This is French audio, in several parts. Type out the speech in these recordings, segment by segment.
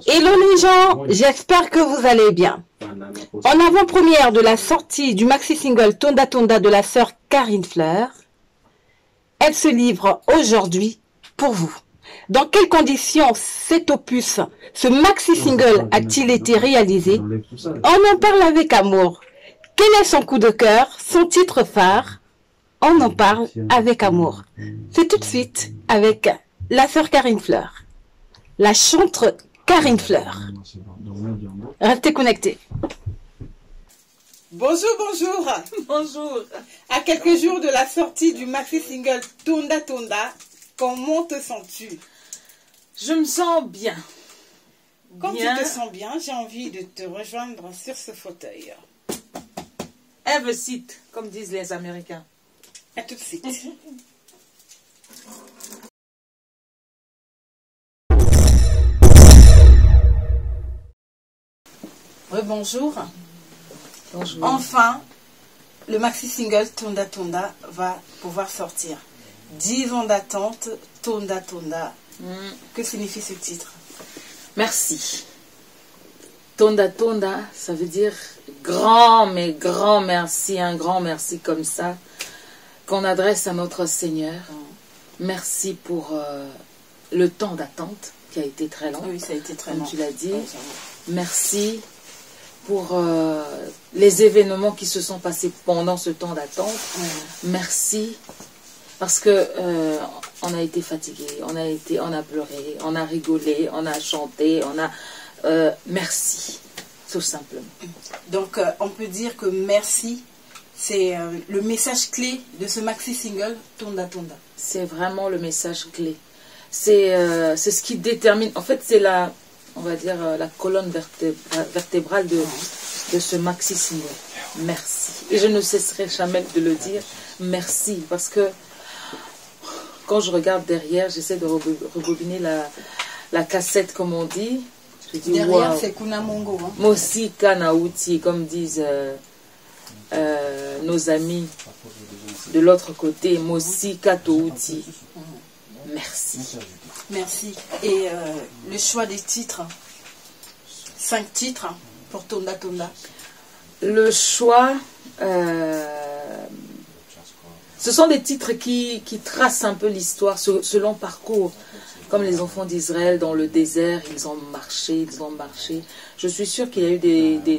Hello les gens, j'espère que vous allez bien. En avant-première de la sortie du maxi-single Tonda Tonda de la sœur Karine Fleur, elle se livre aujourd'hui pour vous. Dans quelles conditions cet opus, ce maxi-single a-t-il été réalisé? On en parle avec amour. Quel est son coup de cœur, son titre phare? On en parle avec amour. C'est tout de suite avec la sœur Karine Fleur, la chanteuse Karine Fleur. Restez connectés. Bonjour, bonjour. Bonjour. À quelques jours de la sortie du maxi-single Tonda Tonda, comment te sens-tu? Je me sens bien. Comme tu te sens bien, j'ai envie de te rejoindre sur ce fauteuil. Have a seat, comme disent les Américains. À tout de suite. Bonjour. Bonjour. Enfin, le maxi-single Tonda Tonda va pouvoir sortir. 10 ans d'attente, Tonda Tonda. Que signifie ce titre? Merci. Tonda Tonda, ça veut dire grand, mais grand merci, un grand merci comme ça, qu'on adresse à notre Seigneur. Merci pour le temps d'attente qui a été très long. Oui, ça a été très long. Comme tu l'as dit. Merci pour les événements qui se sont passés pendant ce temps d'attente. Merci parce que on a été fatigué, on a pleuré, on a rigolé, on a chanté, merci, tout simplement. Donc on peut dire que merci, c'est le message clé de ce maxi-single Tonda Tonda. C'est vraiment le message clé. C'est ce qui détermine, en fait c'est la, on va dire, la colonne vertébrale de ce maxi-single. Merci. Et je ne cesserai jamais de le dire, merci, parce que quand je regarde derrière, j'essaie de rebobiner la cassette, comme on dit. Je dis, derrière, wow. c'est Kunamongo. Hein? Mosika Naouti, comme disent nos amis de l'autre côté. Mosika Touti. Merci. Merci. Et le choix des titres, 5 titres pour Tonda Tonda. Le choix, ce sont des titres qui tracent un peu l'histoire, ce long parcours. Comme les enfants d'Israël dans le désert, ils ont marché. Je suis sûre qu'il y a eu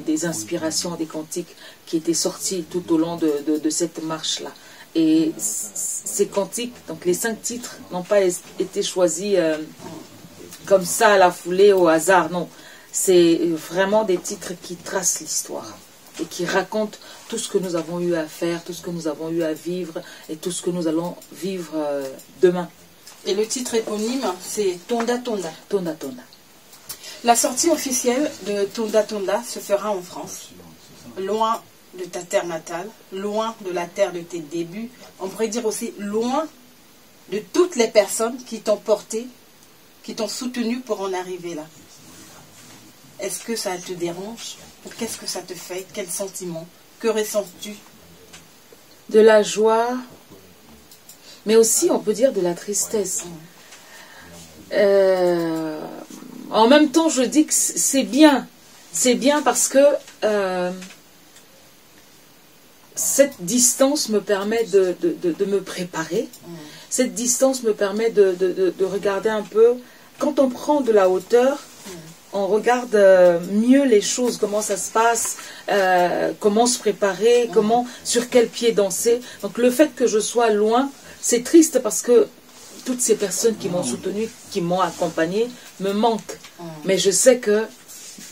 des inspirations, des cantiques qui étaient sortis tout au long de cette marche-là. Et ces cantiques, donc les 5 titres, n'ont pas été choisis comme ça à la foulée, au hasard, non. C'est vraiment des titres qui tracent l'histoire et qui racontent tout ce que nous avons eu à faire, tout ce que nous avons eu à vivre et tout ce que nous allons vivre demain. Et le titre éponyme, c'est Tonda Tonda. Tonda Tonda. La sortie officielle de Tonda Tonda se fera en France, loin de ta terre natale, loin de la terre de tes débuts. On pourrait dire aussi loin de toutes les personnes qui t'ont porté, qui t'ont soutenu pour en arriver là. Est-ce que ça te dérange? Qu'est-ce que ça te fait? Quel sentiment? Que ressens-tu? De la joie, mais aussi on peut dire de la tristesse. En même temps, je dis que c'est bien. C'est bien parce que cette distance me permet de me préparer. Cette distance me permet de regarder un peu. Quand on prend de la hauteur, on regarde mieux les choses, comment ça se passe, comment se préparer, sur quel pied danser. Donc le fait que je sois loin, c'est triste parce que toutes ces personnes qui m'ont soutenu, qui m'ont accompagné, me manquent. Mais je sais que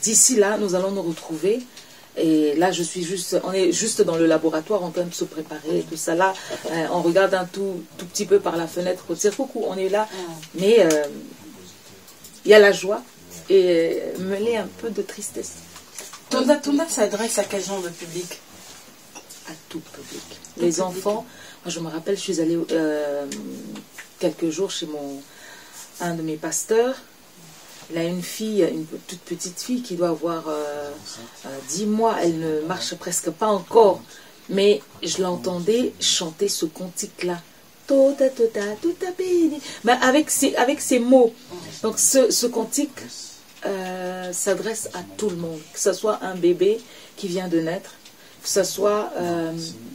d'ici là, nous allons nous retrouver. Et là, on est juste dans le laboratoire en train de se préparer, tout ça là. On regarde un tout petit peu par la fenêtre. C'est coucou, on est là. Mais il y a la joie et mêlée un peu de tristesse. Tonda Tonda s'adresse à quel genre de public? À tout public. Les enfants, moi je me rappelle, je suis allée quelques jours chez un de mes pasteurs. Il a une fille, une toute petite fille qui doit avoir 10 mois. Elle ne marche presque pas encore. Mais je l'entendais chanter ce cantique-là. Tota, tota, tota, béni. Mais avec ces mots. Donc ce cantique s'adresse à tout le monde, que ce soit un bébé qui vient de naître, que ce soit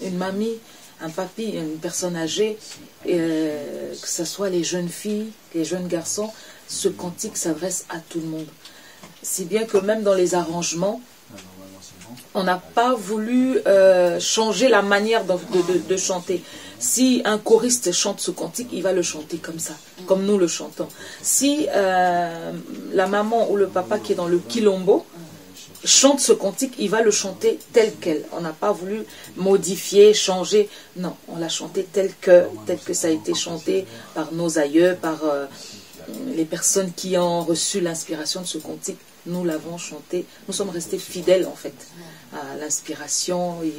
une mamie, un papy, une personne âgée, que ce soit les jeunes filles, les jeunes garçons. Ce cantique s'adresse à tout le monde. Si bien que même dans les arrangements, on n'a pas voulu changer la manière de chanter. Si un choriste chante ce cantique, il va le chanter comme ça, comme nous le chantons. Si la maman ou le papa qui est dans le quilombo chante ce cantique, il va le chanter tel quel. On n'a pas voulu modifier, changer. Non, on l'a chanté tel que ça a été chanté par nos aïeux, par les personnes qui ont reçu l'inspiration de ce cantique. Nous l'avons chanté. Nous sommes restés fidèles en fait à l'inspiration et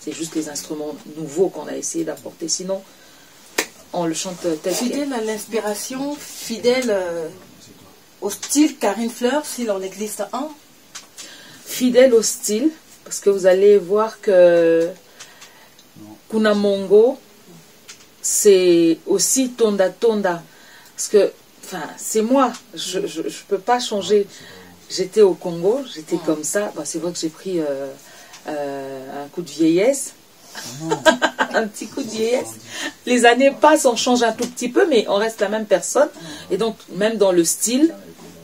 c'est juste les instruments nouveaux qu'on a essayé d'apporter. Sinon, on le chante tel quel. Fidèle à l'inspiration, fidèle au style Karine Fleur, s'il en existe un. Fidèle au style, parce que vous allez voir que Kunamongo, c'est aussi Tonda Tonda. Parce que, enfin, c'est moi, je ne peux pas changer. J'étais au Congo, j'étais comme ça. Bah, c'est vrai que j'ai pris un coup de vieillesse. Un petit coup de vieillesse. Les années passent, on change un tout petit peu, mais on reste la même personne. Et donc, même dans le style,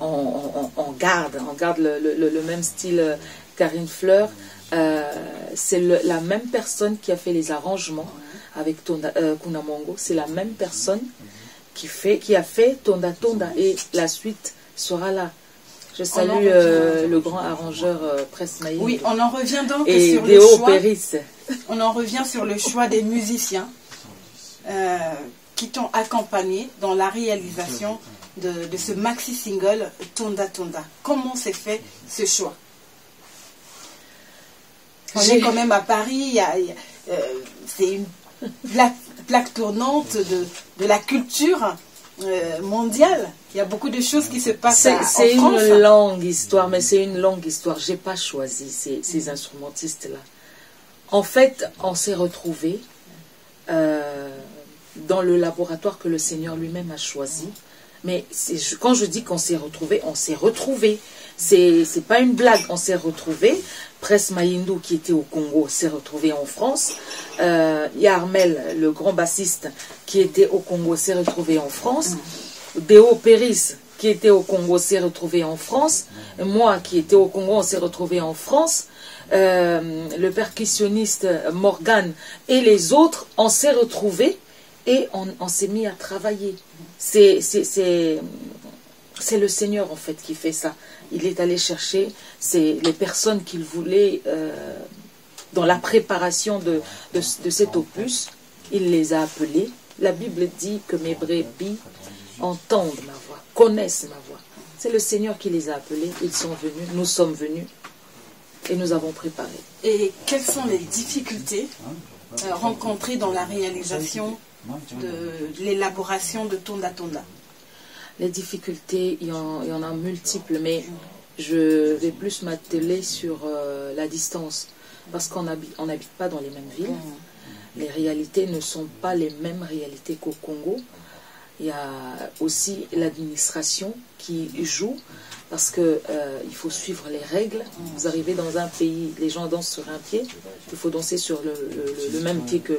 on garde le même style Karine Fleur. C'est la même personne qui a fait les arrangements avec Kunamongo. C'est la même personne qui a fait Tonda Tonda. Et la suite sera là. Je salue le grand arrangeur Presse Maï. Oui, on en revient donc et sur Déo le choix. Péris. On en revient sur le choix des musiciens qui t'ont accompagné dans la réalisation de ce maxi-single Tonda Tonda. Comment s'est fait ce choix? On est quand même à Paris, c'est une plaque tournante de la culture mondiale. Il y a beaucoup de choses qui se passent en France. C'est une longue histoire, mais c'est une longue histoire. Je n'ai pas choisi ces instrumentistes-là. En fait, on s'est retrouvés dans le laboratoire que le Seigneur lui-même a choisi. Mais quand je dis qu'on s'est retrouvés, on s'est retrouvés. C'est pas une blague, on s'est retrouvés. Presse Maïndou, qui était au Congo, s'est retrouvé en France. Yarmel, le grand bassiste, qui était au Congo, s'est retrouvé en France. Déo Péris, qui était au Congo, s'est retrouvé en France. Moi, qui étais au Congo, on s'est retrouvé en France. Le percussionniste Morgan et les autres, on s'est retrouvés et on s'est mis à travailler. C'est le Seigneur en fait qui fait ça. Il est allé chercher les personnes qu'il voulait dans la préparation de cet opus. Il les a appelées. La Bible dit que mes brebis entendent ma voix, connaissent ma voix. C'est le Seigneur qui les a appelés. Ils sont venus, nous sommes venus et nous avons préparé. Et quelles sont les difficultés rencontrées dans la réalisation de l'élaboration de Tonda Tonda? Les difficultés, il y en a multiples, mais je vais plus m'atteler sur la distance, parce qu'on n'habite pas dans les mêmes villes. Les réalités ne sont pas les mêmes réalités qu'au Congo. Il y a aussi l'administration qui joue, parce que il faut suivre les règles. Vous arrivez dans un pays, les gens dansent sur un pied, il faut danser sur le même pied que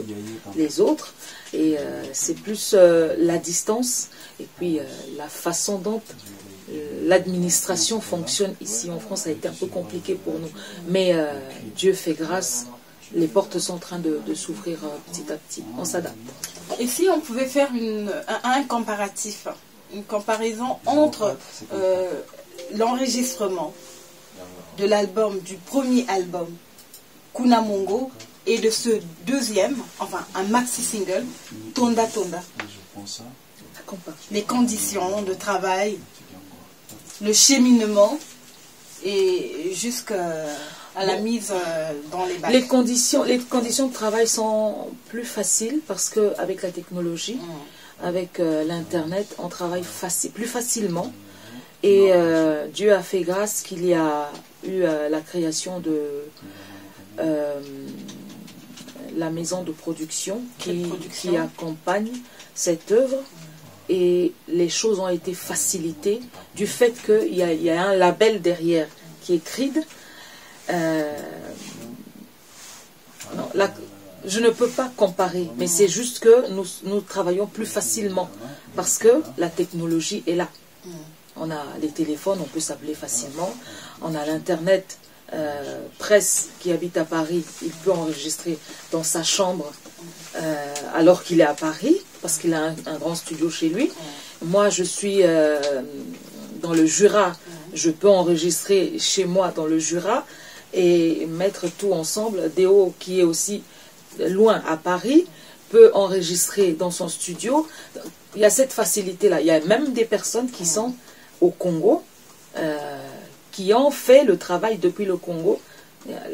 les autres. Et c'est plus la distance et puis la façon dont l'administration fonctionne ici en France a été un peu compliqué pour nous. Mais Dieu fait grâce, les portes sont en train de s'ouvrir petit à petit. On s'adapte. Et si on pouvait faire un comparatif, une comparaison entre l'enregistrement de l'album, du premier album, Kunamongo, et de ce deuxième, enfin un maxi-single, Tonda Tonda. Les conditions de travail, le cheminement et jusqu'à la mise dans les bacs. Les conditions de travail sont plus faciles parce qu'avec la technologie, avec l'Internet, on travaille plus facilement. Et Dieu a fait grâce qu'il y a eu la création de la maison de production qui accompagne cette œuvre. et les choses ont été facilitées du fait qu'il y a un label derrière qui est CRID. Non, là, je ne peux pas comparer, mais c'est juste que nous travaillons plus facilement parce que la technologie est là. On a les téléphones, on peut s'appeler facilement. On a l'Internet. Presse qui habite à Paris, il peut enregistrer dans sa chambre alors qu'il est à Paris, parce qu'il a un grand studio chez lui. Moi, je suis dans le Jura, je peux enregistrer chez moi dans le Jura et mettre tout ensemble. Déo, qui est aussi loin à Paris, peut enregistrer dans son studio. Il y a cette facilité-là. Il y a même des personnes qui sont au Congo, qui ont fait le travail depuis le Congo.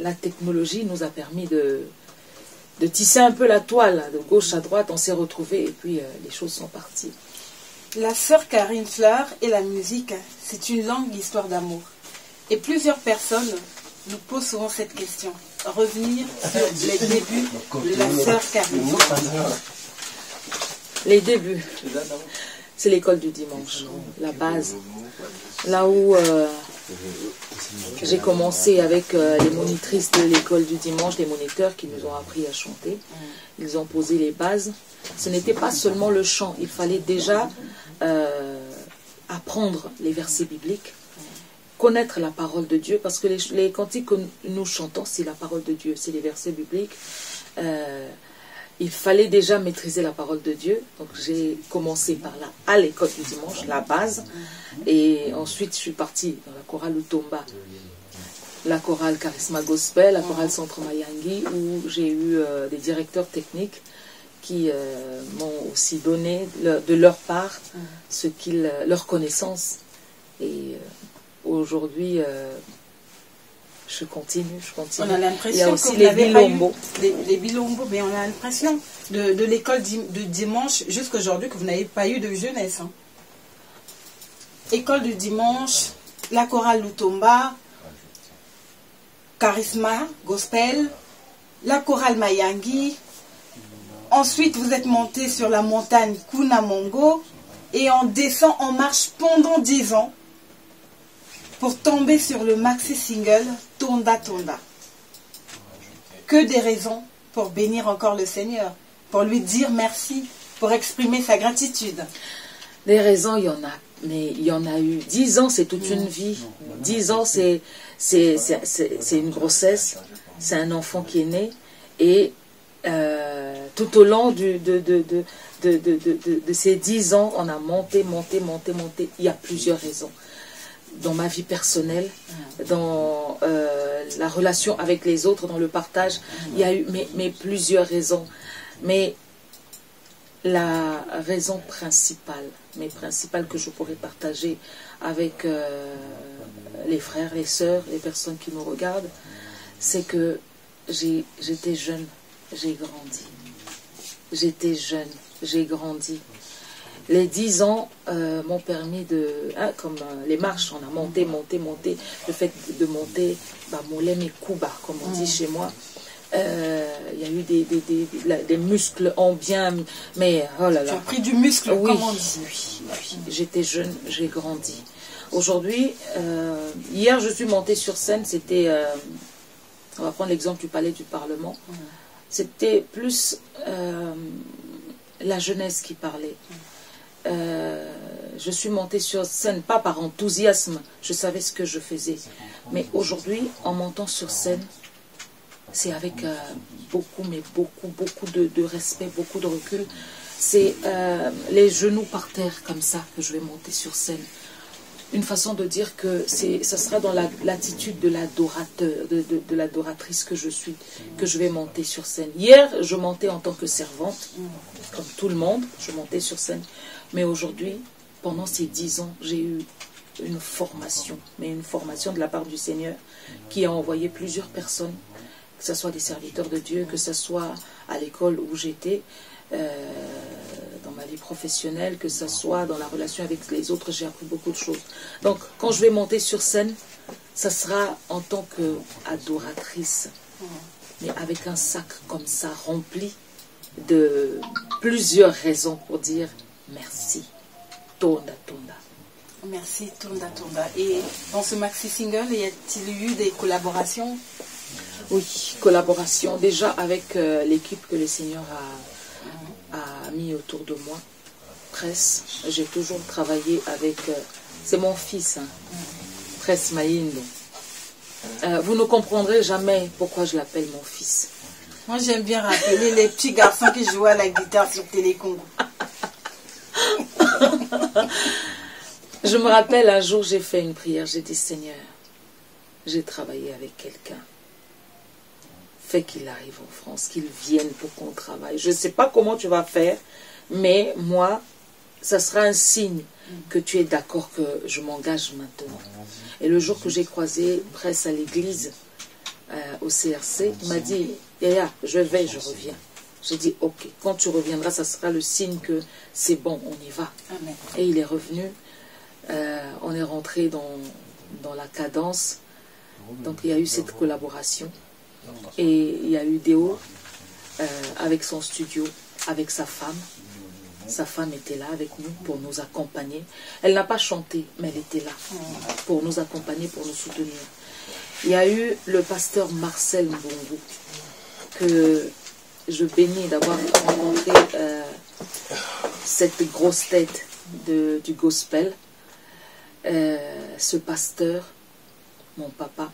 La technologie nous a permis de tisser un peu la toile, de gauche à droite, on s'est retrouvés et puis les choses sont parties. La sœur Karine Fleur et la musique, c'est une longue histoire d'amour. Et plusieurs personnes nous posent souvent cette question. Revenir sur les débuts de la sœur Karine. Les débuts, c'est l'école du dimanche, la base. Là où j'ai commencé avec les monitrices de l'école du dimanche, les moniteurs qui nous ont appris à chanter. Ils ont posé les bases. Ce n'était pas seulement le chant, il fallait déjà apprendre les versets bibliques, connaître la parole de Dieu, parce que les cantiques que nous chantons, c'est la parole de Dieu, c'est les versets bibliques. Il fallait déjà maîtriser la parole de Dieu. Donc j'ai commencé par là, à l'école du dimanche, la base. Et ensuite, je suis partie dans la chorale Lutomba, la chorale Charisma Gospel, la chorale Centre Mayangi, où j'ai eu des directeurs techniques qui m'ont aussi donné de leur part leur connaissance. Et aujourd'hui, je continue. On a l'impression il y a aussi les bilombos. Les bilombos, mais on a l'impression de l'école de dimanche jusqu'à aujourd'hui que vous n'avez pas eu de jeunesse. Hein. École du dimanche, la chorale Lutomba, Charisma Gospel, la chorale Mayangi. Ensuite, vous êtes monté sur la montagne Kunamongo et on descend en marche pendant 10 ans pour tomber sur le maxi single Tonda Tonda. Que des raisons pour bénir encore le Seigneur, pour lui dire merci, pour exprimer sa gratitude. Des raisons, il y en a, mais il y en a eu. 10 ans, c'est toute une vie. 10 ans, c'est une grossesse, c'est un enfant qui est né, et tout au long de ces 10 ans, on a monté. Il y a plusieurs raisons. Dans ma vie personnelle, dans la relation avec les autres, dans le partage, il y a eu mais plusieurs raisons. Mais la raison principale que je pourrais partager avec les frères, les sœurs, les personnes qui nous regardent, c'est que j'étais jeune, j'ai grandi. J'étais jeune, j'ai grandi. Les 10 ans m'ont permis de... comme les marches, on a monté. Le fait de monter, molem et kuba, comme on dit chez moi. Il y a eu des muscles en bien, mais oh là là. Tu as pris du muscle, oui, comme on dit. Oui. J'étais jeune, j'ai grandi. Aujourd'hui, hier je suis montée sur scène, c'était... on va prendre l'exemple du Palais du Parlement. C'était plus la jeunesse qui parlait. Je suis montée sur scène, pas par enthousiasme, je savais ce que je faisais. Mais aujourd'hui, en montant sur scène, c'est avec beaucoup de respect, beaucoup de recul. C'est les genoux par terre comme ça que je vais monter sur scène. Une façon de dire que ça sera dans l'attitude de l'adorateur, de l'adoratrice que je suis, que je vais monter sur scène. Hier, je montais en tant que servante, comme tout le monde, je montais sur scène. Mais aujourd'hui, pendant ces 10 ans, j'ai eu une formation, mais une formation de la part du Seigneur qui a envoyé plusieurs personnes, que ce soit des serviteurs de Dieu, que ce soit à l'école où j'étais, dans ma vie professionnelle, que ce soit dans la relation avec les autres, j'ai appris beaucoup de choses. Donc, quand je vais monter sur scène, ça sera en tant qu'adoratrice, mais avec un sac comme ça, rempli de plusieurs raisons pour dire merci. Tonda Tonda. Merci Tonda Tonda. Et dans ce maxi single, y a-t-il eu des collaborations? Oui, collaboration déjà avec l'équipe que le Seigneur a mis autour de moi. Presse, j'ai toujours travaillé avec... c'est mon fils, hein, Presse Maïndo. Vous ne comprendrez jamais pourquoi je l'appelle mon fils. Moi, j'aime bien rappeler les petits garçons qui jouent à la guitare sur Télécongo. Je me rappelle un jour, j'ai fait une prière, j'ai dit Seigneur, j'ai travaillé avec quelqu'un. Fais qu'il arrive en France, qu'il vienne pour qu'on travaille. Je ne sais pas comment tu vas faire, mais moi, ça sera un signe que tu es d'accord que je m'engage maintenant. Et le jour que j'ai croisé Presse à l'église, au CRC, il m'a dit, Yaya, je reviens. J'ai dit, ok, quand tu reviendras, ça sera le signe que c'est bon, on y va. Amen. Et il est revenu, on est rentré dans la cadence, donc il y a eu cette collaboration. Et il y a eu Déo avec son studio, avec sa femme. Sa femme était là avec nous pour nous accompagner. Elle n'a pas chanté, mais elle était là pour nous accompagner, pour nous soutenir. Il y a eu le pasteur Marcel Mbongo, que je bénis d'avoir rencontré cette grosse tête du gospel. Ce pasteur, mon papa,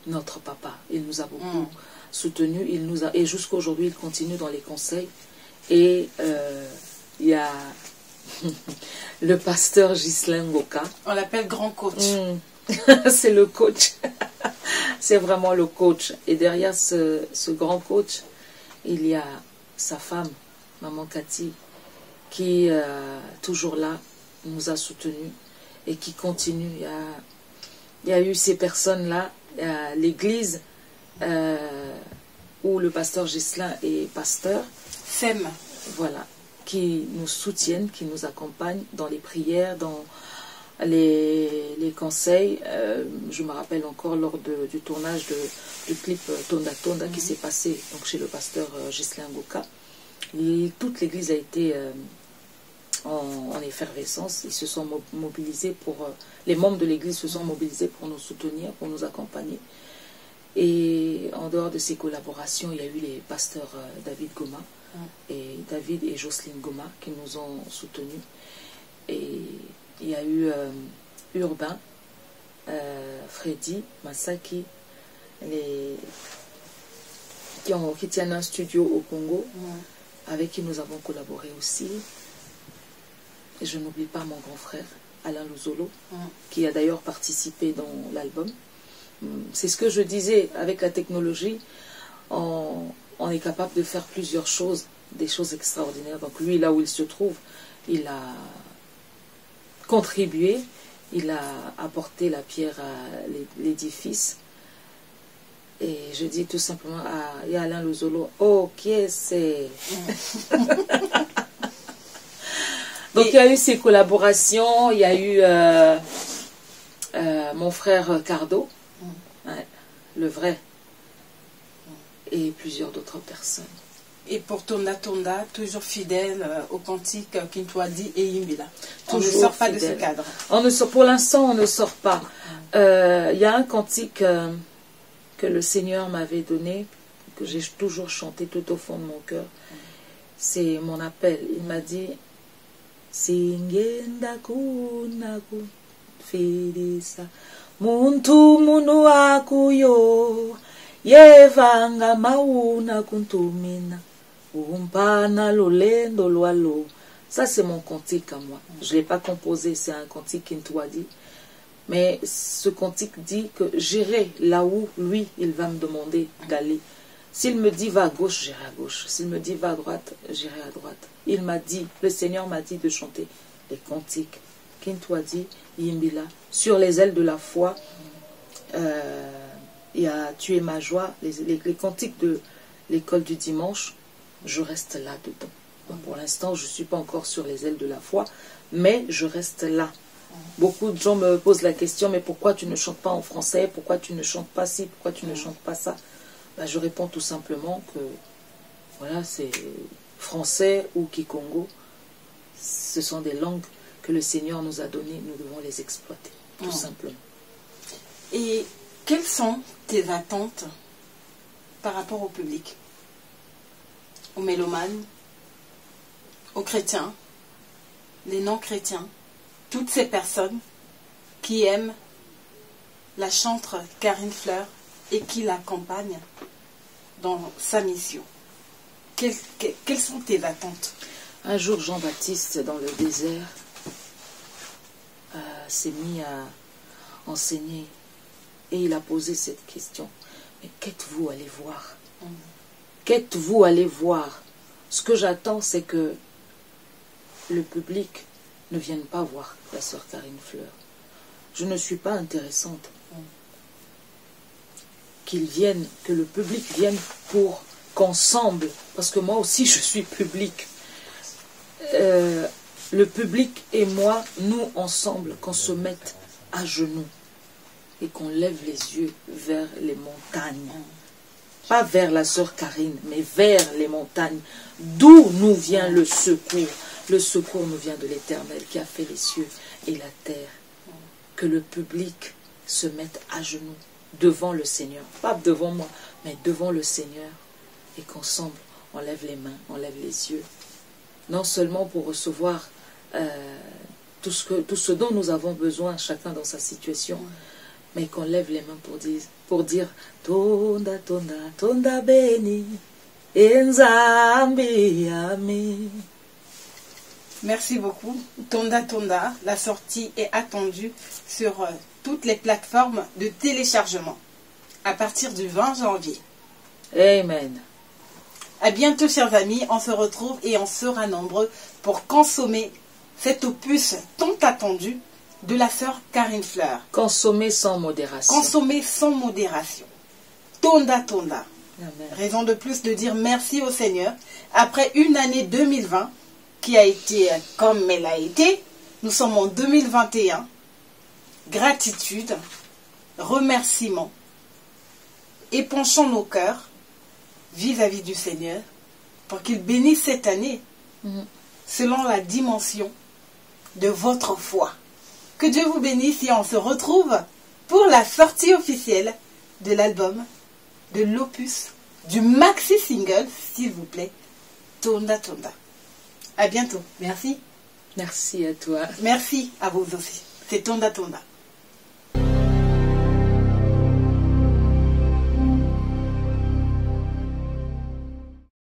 notre papa, il nous a beaucoup soutenus. Et jusqu'à aujourd'hui, il continue dans les conseils. Et il y a le pasteur Ghislain Ngoka. On l'appelle grand coach. C'est le coach. C'est vraiment le coach. Et derrière ce grand coach, il y a sa femme, Maman Cathy, qui toujours là, nous a soutenus et qui continue. Il y a eu ces personnes-là, l'église où le pasteur Ghislain est pasteur. FEM. Voilà, qui nous soutiennent, qui nous accompagnent dans les prières, dans les conseils. Je me rappelle encore lors du tournage du clip Tonda Tonda qui s'est passé donc, chez le pasteur Ghislain Ngoka. Toute l'église a été en effervescence. Ils se sont mobilisés les membres de l'église se sont mobilisés pour nous soutenir, pour nous accompagner. Et en dehors de ces collaborations, il y a eu les pasteurs David Goma et David et Jocelyne Goma qui nous ont soutenus. Et il y a eu Urbain, Freddy, Masaki, qui tiennent un studio au Congo, avec qui nous avons collaboré aussi. Et je n'oublie pas mon grand frère, Alain Luzolo, qui a d'ailleurs participé dans l'album. C'est ce que je disais, avec la technologie, on est capable de faire plusieurs choses, des choses extraordinaires. Donc lui, là où il se trouve, il a contribué, il a apporté la pierre à l'édifice. Et je dis tout simplement à Alain Luzolo, oh, qui est c'est Donc il y a eu ces collaborations, il y a eu mon frère Cardo, le vrai, et plusieurs d'autres personnes. Et pour Tonda Tonda, toujours fidèle au cantique Kintwadi et Yimbila. On ne Toujours sort pas fidèle. de ce cadre. Pour l'instant, on ne sort pas. Il y a un cantique que le Seigneur m'avait donné, que j'ai toujours chanté tout au fond de mon cœur. C'est mon appel. Il m'a dit Singenda kunaku fedisa muntu munu akuyo yevanga mauna kuntumina umpana lolendo lwalo. Ça c'est mon cantique à moi. Je ne l'ai pas composé, c'est un cantique Kintwadi. Mais ce cantique dit que j'irai là où lui il va me demander d'aller. S'il me dit va à gauche, j'irai à gauche. S'il me dit va à droite, j'irai à droite. Il m'a dit, le Seigneur m'a dit de chanter les cantiques Kintwadi, Yimbila, sur les ailes de la foi. Il y a Tu es ma joie, les cantiques de l'école du dimanche. Je reste là-dedans. Pour l'instant, je ne suis pas encore sur les ailes de la foi, mais je reste là. Beaucoup de gens me posent la question, mais pourquoi tu ne chantes pas en français? Pourquoi tu ne chantes pas ci? Pourquoi tu ne chantes pas ça? Ben, je réponds tout simplement que voilà, c'est français ou kikongo. Ce sont des langues que le Seigneur nous a donnés, nous devons les exploiter, tout simplement. Et quelles sont tes attentes par rapport au public, aux mélomanes, aux chrétiens, les non-chrétiens, toutes ces personnes qui aiment la chantre Karine Fleur et qui l'accompagnent dans sa mission? Quelles sont tes attentes? Un jour, Jean-Baptiste, dans le désert, s'est mis à enseigner et il a posé cette question. Mais qu'êtes-vous allé voir? Qu'êtes-vous allé voir? Ce que j'attends, c'est que le public ne vienne pas voir la sœur Karine Fleur. Je ne suis pas intéressante. Qu'ils viennent, que le public vienne pour qu'ensemble, parce que moi aussi je suis public, le public et moi, nous ensemble, qu'on se mette à genoux et qu'on lève les yeux vers les montagnes. Pas vers la sœur Karine, mais vers les montagnes, d'où nous vient le secours. Le secours nous vient de l'Éternel qui a fait les cieux et la terre. Que le public se mette à genoux devant le Seigneur, pas devant moi, mais devant le Seigneur, et qu'ensemble on lève les mains, on lève les yeux, non seulement pour recevoir tout ce dont nous avons besoin, chacun dans sa situation, mais qu'on lève les mains pour dire Tonda, Tonda, Tonda Beni, Enzambi Ami. Merci beaucoup. Tonda Tonda, la sortie est attendue sur toutes les plateformes de téléchargement à partir du 20 janvier. Amen. À bientôt, chers amis. On se retrouve et on sera nombreux pour consommer cet opus tant attendu de la sœur Karine Fleur. Consommer sans modération. Consommer sans modération. Tonda Tonda. Amen. Raison de plus de dire merci au Seigneur. Après une année 2020 qui a été comme elle a été, nous sommes en 2021. Gratitude, remerciement, épanchons nos cœurs vis-à-vis du Seigneur pour qu'il bénisse cette année selon la dimension de votre foi. Que Dieu vous bénisse et on se retrouve pour la sortie officielle de l'album, de l'opus, du maxi single, s'il vous plaît, Tonda Tonda. À bientôt. Merci. Merci à toi. Merci à vous aussi. C'est Tonda Tonda.